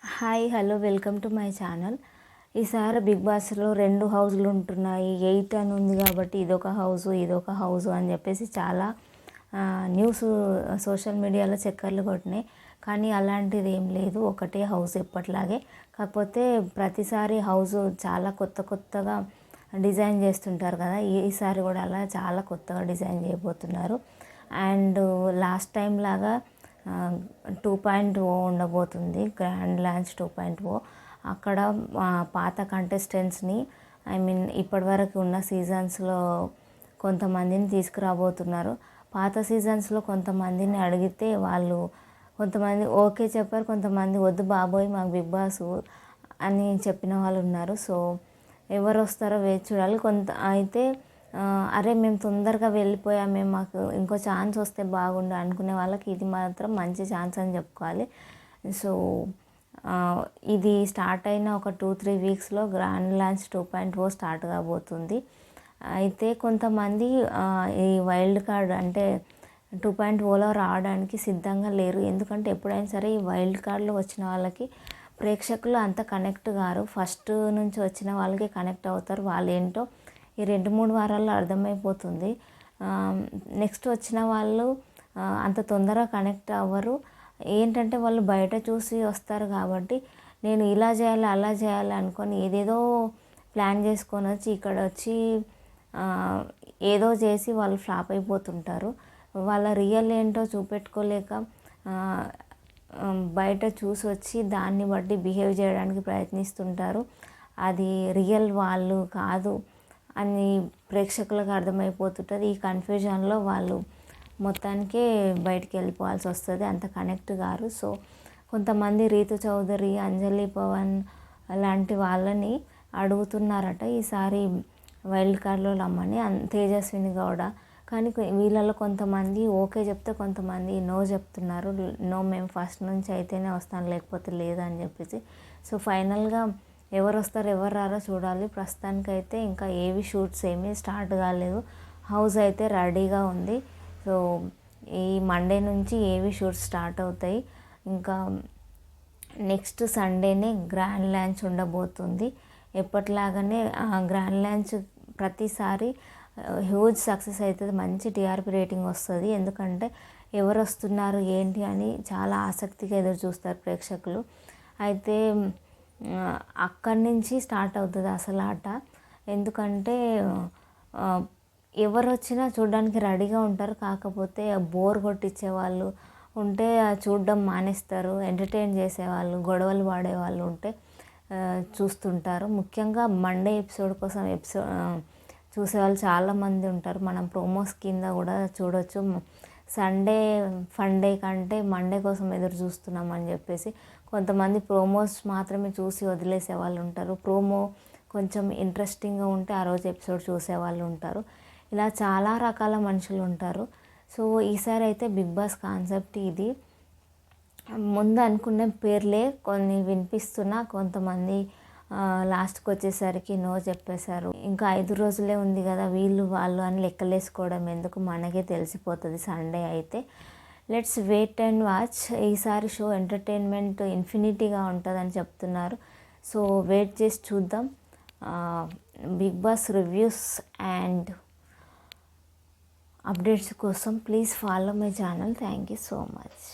Hi hello welcome to my channel. ఈసారి big బాస్లో 2 హౌజులు ఉంటున్నాయి, 8 అని ఉంది కాబట్టి ఇదొక హౌజు అని చెప్పేసి చాలా న్యూస్ సోషల్ మీడియాలో చక్కర్లు కొట్టినాయి. కానీ అలాంటిది ఏం లేదు, ఒకటే హౌస్ ఎప్పట్లాగే. కాకపోతే ప్రతిసారి హౌజు చాలా కొత్తగా డిజైన్ చేస్తుంటారు కదా, ఈసారి కూడా అలా చాలా కొత్తగా డిజైన్ చేయబోతున్నారు. అండ్ లాస్ట్ టైం లాగా 2.0 ఉండబోతుంది, గ్రాండ్ లాంచ్ 2.0. అక్కడ పాత కంటెస్టెంట్స్ని ఇప్పటివరకు ఉన్న సీజన్స్లో కొంతమందిని తీసుకురాబోతున్నారు. పాత సీజన్స్లో కొంతమందిని అడిగితే వాళ్ళు కొంతమంది ఓకే చెప్పారు, కొంతమంది వద్దు బాబోయ్ మాకు బిగ్ బాస్ అని చెప్పిన వాళ్ళు ఉన్నారు. సో ఎవరు వస్తారో వేచి చూడాలి. అయితే అరే మేము తొందరగా వెళ్ళిపోయాం, మేము మాకు ఇంకో ఛాన్స్ వస్తే బాగుండు అనుకునే వాళ్ళకి ఇది మాత్రం మంచి ఛాన్స్ అని చెప్పుకోవాలి. సో ఇది స్టార్ట్ అయిన ఒక 2-3 వీక్స్లో గ్రాండ్ లాంచ్ 2.0 స్టార్ట్ కాబోతుంది. అయితే కొంతమంది ఈ వైల్డ్ కార్డ్ అంటే 2.0లో రావడానికి సిద్ధంగా లేరు. ఎందుకంటే ఎప్పుడైనా సరే ఈ వైల్డ్ కార్డ్లో వచ్చిన వాళ్ళకి ప్రేక్షకులు అంత కనెక్ట్ కారు. ఫస్ట్ నుంచి వచ్చిన వాళ్ళకి కనెక్ట్ అవుతారు. వాళ్ళు ఏంటో ఈ 2-3 వారాల్లో అర్థమైపోతుంది. నెక్స్ట్ వచ్చిన వాళ్ళు అంత తొందరగా కనెక్ట్ అవ్వరు. ఏంటంటే వాళ్ళు బయట చూసి వస్తారు కాబట్టి నేను ఇలా చేయాలి అలా చేయాలి అనుకొని ఏదేదో ప్లాన్ చేసుకొని వచ్చి ఇక్కడ వచ్చి ఏదో చేసి వాళ్ళు ఫ్లాప్ అయిపోతుంటారు. వాళ్ళ రియల్ ఏంటో చూపెట్టుకోలేక బయట చూసి వచ్చి దాన్ని బట్టి బిహేవ్ చేయడానికి ప్రయత్నిస్తుంటారు. అది రియల్ వాళ్ళు కాదు అని ప్రేక్షకులకు అర్థమైపోతుంటుంది. ఈ కన్ఫ్యూజన్లో వాళ్ళు మొత్తానికే బయటికి వెళ్ళిపోవాల్సి వస్తుంది, అంత కనెక్ట్ గారు. సో కొంతమంది రీతు చౌదరి, అంజలి పవన్ లాంటి వాళ్ళని అడుగుతున్నారట ఈసారి వైల్డ్ కార్డ్లో రమ్మని, తేజస్విని గౌడ. కానీ వీళ్ళలో కొంతమంది ఓకే చెప్తే కొంతమంది నో చెప్తున్నారు. నో మేము ఫస్ట్ నుంచి అయితేనే వస్తాను లేకపోతే లేదని చెప్పేసి. సో ఫైనల్గా ఎవరు వస్తారు ఎవరు రారో చూడాలి. ప్రస్తుతానికైతే ఇంకా ఏవి షూట్స్ ఏమీ స్టార్ట్ కాలేదు, హౌస్ అయితే రెడీగా ఉంది. సో ఈ మండే నుంచి ఏవి షూట్స్ స్టార్ట్ అవుతాయి. ఇంకా నెక్స్ట్ సండేనే గ్రాండ్ లాంచ్ ఉండబోతుంది. ఎప్పటిలాగానే గ్రాండ్ లాంచ్ ప్రతిసారి హ్యూజ్ సక్సెస్ అవుతుంది, మంచి టీఆర్పీ రేటింగ్ వస్తుంది. ఎందుకంటే ఎవరు వస్తున్నారు ఏంటి అని చాలా ఆసక్తిగా ఎదురు చూస్తారు ప్రేక్షకులు. అయితే అక్కడి నుంచి స్టార్ట్ అవుతుంది అసలు ఆట. ఎందుకంటే ఎవరు వచ్చినా చూడడానికి రెడీగా ఉంటారు. కాకపోతే బోర్ కొట్టించే వాళ్ళు ఉంటే చూడడం మానేస్తారు. ఎంటర్టైన్ చేసేవాళ్ళు, గొడవలు పాడేవాళ్ళు ఉంటే చూస్తుంటారు. ముఖ్యంగా మండే ఎపిసోడ్ కోసం చూసేవాళ్ళు చాలామంది ఉంటారు. మనం ప్రోమోస్ కింద కూడా చూడొచ్చు. సండే ఫండే కంటే మండే కోసం ఎదురు చూస్తున్నాం అని చెప్పేసి కొంతమంది ప్రోమోస్ మాత్రమే చూసి వదిలేసే వాళ్ళు ఉంటారు. ప్రోమో కొంచెం ఇంట్రెస్టింగ్గా ఉంటే ఆ రోజు ఎపిసోడ్ చూసేవాళ్ళు ఉంటారు. ఇలా చాలా రకాల మనుషులు ఉంటారు. సో ఈసారి అయితే బిగ్ బాస్ కాన్సెప్ట్ ఇది. ముందు అనుకున్న పేర్లే కొన్ని వినిపిస్తున్నా కొంతమంది లాస్ట్కి వచ్చేసరికి నో చెప్పేశారు. ఇంకా 5 రోజులే ఉంది కదా, వీళ్ళు వాళ్ళు అని లెక్కలేసుకోవడం ఎందుకు, మనకే తెలిసిపోతుంది సండే అయితే. Let's wait and watch. ఈసారి షో ఎంటర్టైన్మెంట్ ఇన్ఫినిటీగా ఉంటుందని చెప్తున్నారు. సో వెయిట్ చేసి చూద్దాం. Big Boss reviews and updates కోసం please follow my channel. Thank you so much.